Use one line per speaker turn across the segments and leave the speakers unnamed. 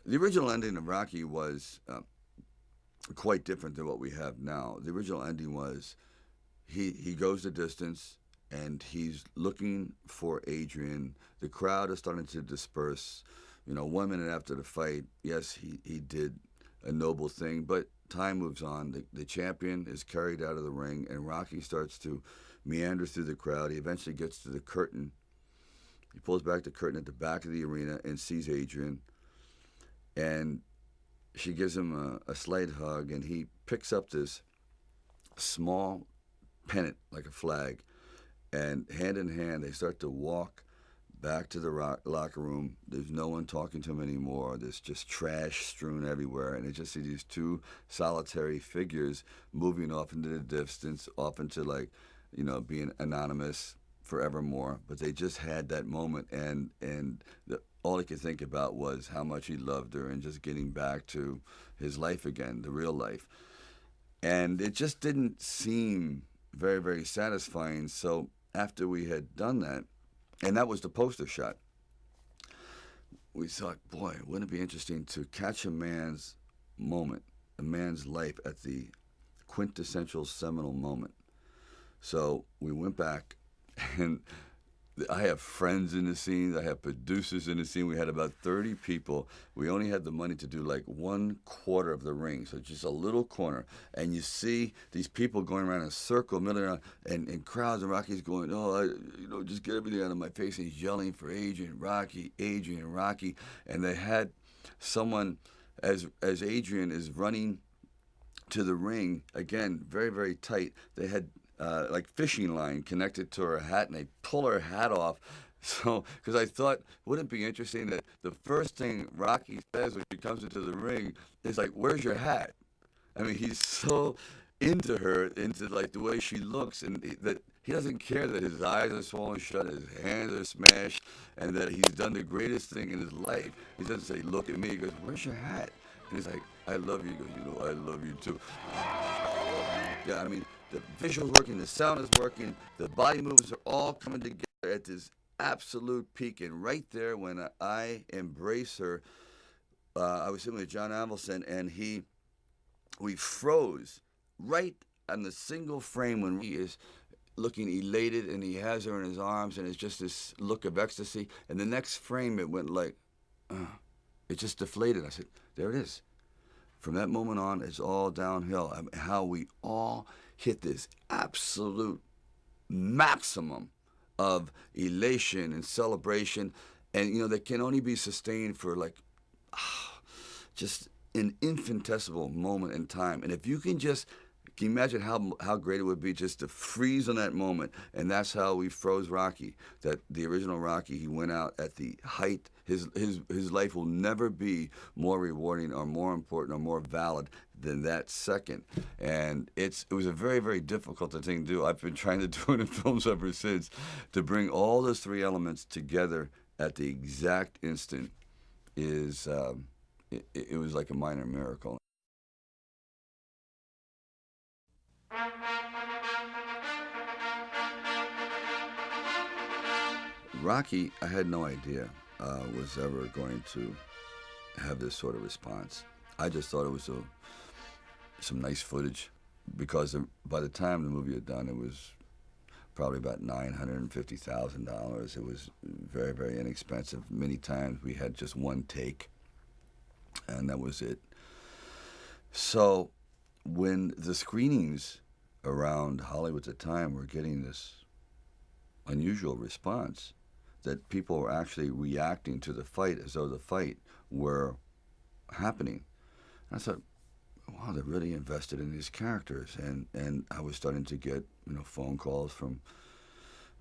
The original ending of Rocky was quite different than what we have now. The original ending was he goes the distance and he's looking for Adrian. The crowd is starting to disperse. 1 minute after the fight, yes, he did a noble thing, but time moves on. The champion is carried out of the ring, and Rocky starts to meander through the crowd. He eventually gets to the curtain. He pulls back the curtain at the back of the arena and sees Adrian, and she gives him a slight hug, and he picks up this small pennant like a flag, and hand in hand they start to walk back to the locker room. There's no one talking to him anymore. There's just trash strewn everywhere, and it's just see these two solitary figures moving off into the distance, off into being anonymous forevermore. But they just had that moment, and all he could think about was how much he loved her and just getting back to his life again, the real life. And it just didn't seem very, very satisfying. So after we had done that, and that was the poster shot, we thought, boy, wouldn't it be interesting to catch a man's moment, a man's life at the quintessential seminal moment. So we went back, and I have friends in the scene. I have producers in the scene. We had about 30 people. We only had the money to do like 1/4 of the ring, so just a little corner. And you see these people going around in a circle, milling around, and crowds, and Rocky's going, oh, just get everything out of my face. And he's yelling for Adrian, Rocky. And they had someone, as Adrian is running to the ring again, very very tight. They had like fishing line connected to her hat, and they pull her hat off. So, because I thought, wouldn't it be interesting that the first thing Rocky says when she comes into the ring is like, "Where's your hat?" I mean, he's so into her, into like the way she looks, and that he doesn't care that his eyes are swollen shut, his hands are smashed, and that he's done the greatest thing in his life. He doesn't say, "Look at me." He goes, "Where's your hat?" And he's like, "I love you." He goes, "I love you too." Yeah, I mean, the visuals working, the sound is working, the body moves are all coming together at this absolute peak. And right there, when I embrace her, I was sitting with John Avildsen, and we froze right on the single frame when he is looking elated and he has her in his arms, and it's just this look of ecstasy. And the next frame, it went like, uh, it just deflated. I said, there it is. From that moment on, it's all downhill. I mean, how we all hit this absolute maximum of elation and celebration, and that can only be sustained for like just an infinitesimal moment in time. And if you can you imagine how great it would be just to freeze on that moment? And that's how we froze Rocky. That the original Rocky, he went out at the height. His life will never be more rewarding or more important or more valid than that second. And it was a very very difficult thing to do. I've been trying to do it in films ever since, to bring all those three elements together at the exact instant is it was like a minor miracle. Rocky, I had no idea was ever going to have this sort of response. I just thought it was some nice footage, because by the time the movie had done, it was probably about $950,000. It was very very inexpensive. Many times we had just one take, and that was it. So when the screenings around Hollywood at the time were getting this unusual response, that people were actually reacting to the fight as though the fight were happening. I thought, wow, they're really invested in these characters, and I was starting to get phone calls from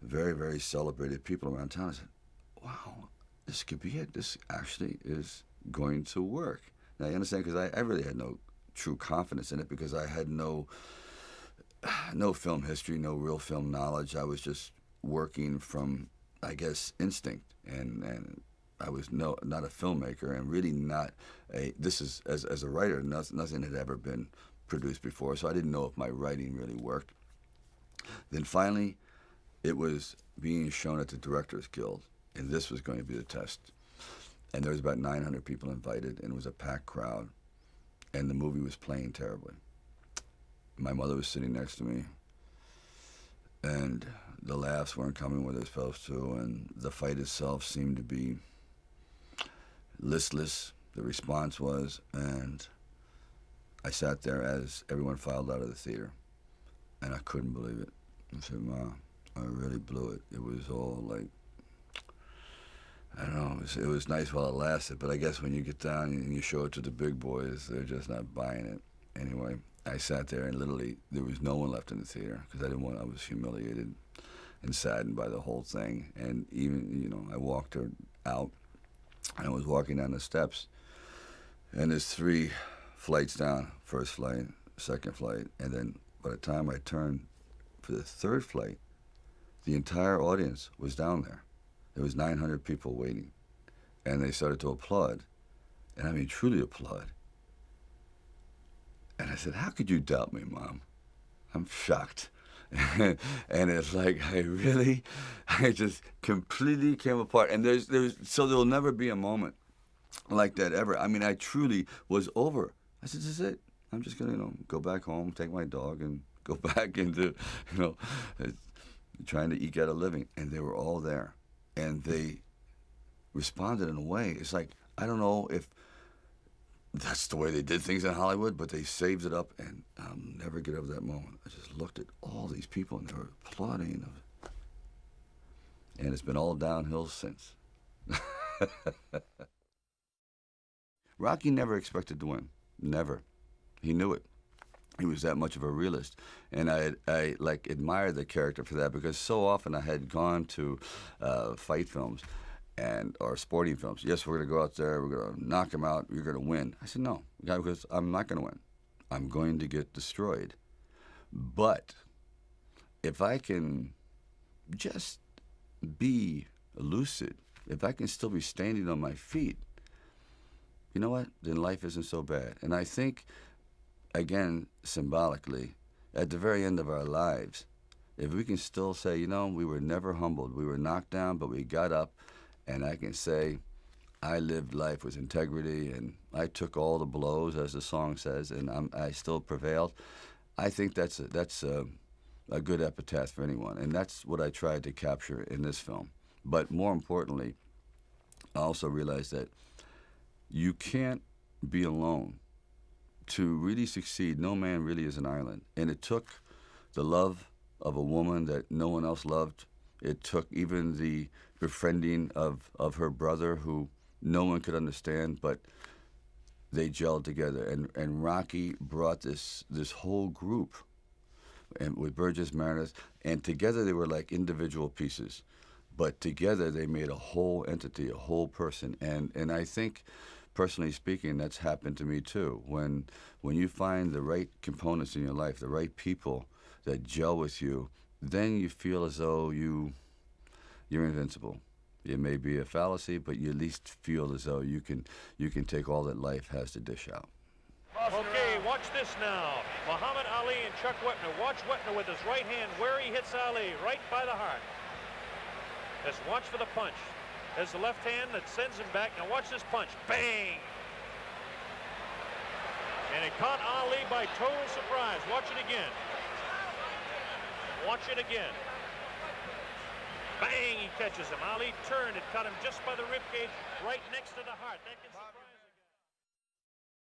very very celebrated people around town. I said, wow, this could be it. This actually is going to work. Now you understand, because I really had no true confidence in it, because I had no film history, no real film knowledge. I was just working from, I guess, instinct, and I was not a filmmaker, and really not a. This is as a writer, nothing had ever been produced before, so I didn't know if my writing really worked. Then finally, it was being shown at the Directors Guild, and this was going to be the test. And there was about 900 people invited, and it was a packed crowd, and the movie was playing terribly. My mother was sitting next to me, and the laughs weren't coming where they're supposed to, and the fight itself seemed to be listless, the response was, and I sat there as everyone filed out of the theater, and I couldn't believe it. I said, Ma, I really blew it. It was all like, I don't know, it was nice while it lasted, but I guess when you get down and you show it to the big boys, they're just not buying it. Anyway, I sat there and literally there was no one left in the theater because I was humiliated and saddened by the whole thing. And even, you know, I walked her out and I was walking down the steps and there's 3 flights down, first flight, second flight, and then by the time I turned for the 3rd flight, the entire audience was down there. There was 900 people waiting, and they started to applaud, and I mean truly applaud. And I said, "How could you doubt me, Mom? I'm shocked." And it's like I just completely came apart. And so there'll never be a moment like that ever. I mean, I truly was over. I said, "This is it. I'm just gonna, go back home, take my dog, and go back into, trying to eke out a living." And they were all there. And they responded in a way. It's like, I don't know if that's the way they did things in Hollywood, but they saved it up, and I'll never get over that moment. I just looked at all these people, and they were applauding. And it's been all downhill since. Rocky never expected to win. Never. He knew it. He was that much of a realist, and I admired the character for that, because so often I had gone to fight films or sporting films. Yes, we're going to go out there, we're going to knock him out, you're going to win. I said, no, because I'm not going to win. I'm going to get destroyed. But if I can just be lucid, if I can still be standing on my feet, you know what? Then life isn't so bad. And I think, again, symbolically, at the very end of our lives, if we can still say, we were never humbled, we were knocked down, but we got up, and I can say, I lived life with integrity, and I took all the blows, as the song says, and I still prevailed. I think that's a good epitaph for anyone, and that's what I tried to capture in this film. But more importantly, I also realized that you can't be alone. To really succeed, no man really is an island. And it took the love of a woman that no one else loved. It took even the befriending of her brother, who no one could understand, but they gelled together. And Rocky brought this whole group, and with Burgess Meredith, and together they were like individual pieces. But together they made a whole entity, a whole person. And I think, personally speaking, that's happened to me too. When you find the right components in your life, the right people that gel with you, then you feel as though you're invincible. It may be a fallacy, but you at least feel as though you can take all that life has to dish out.
Okay, watch this now. Muhammad Ali and Chuck Wepner. Watch Wepner with his right hand where he hits Ali, right by the heart. Just watch for the punch. There's the left hand that sends him back. Now watch this punch. Bang! And it caught Ali by total surprise. Watch it again. Watch it again. Bang! He catches him. Ali turned. It caught him just by the rib cage, right next to the heart. That can surprise.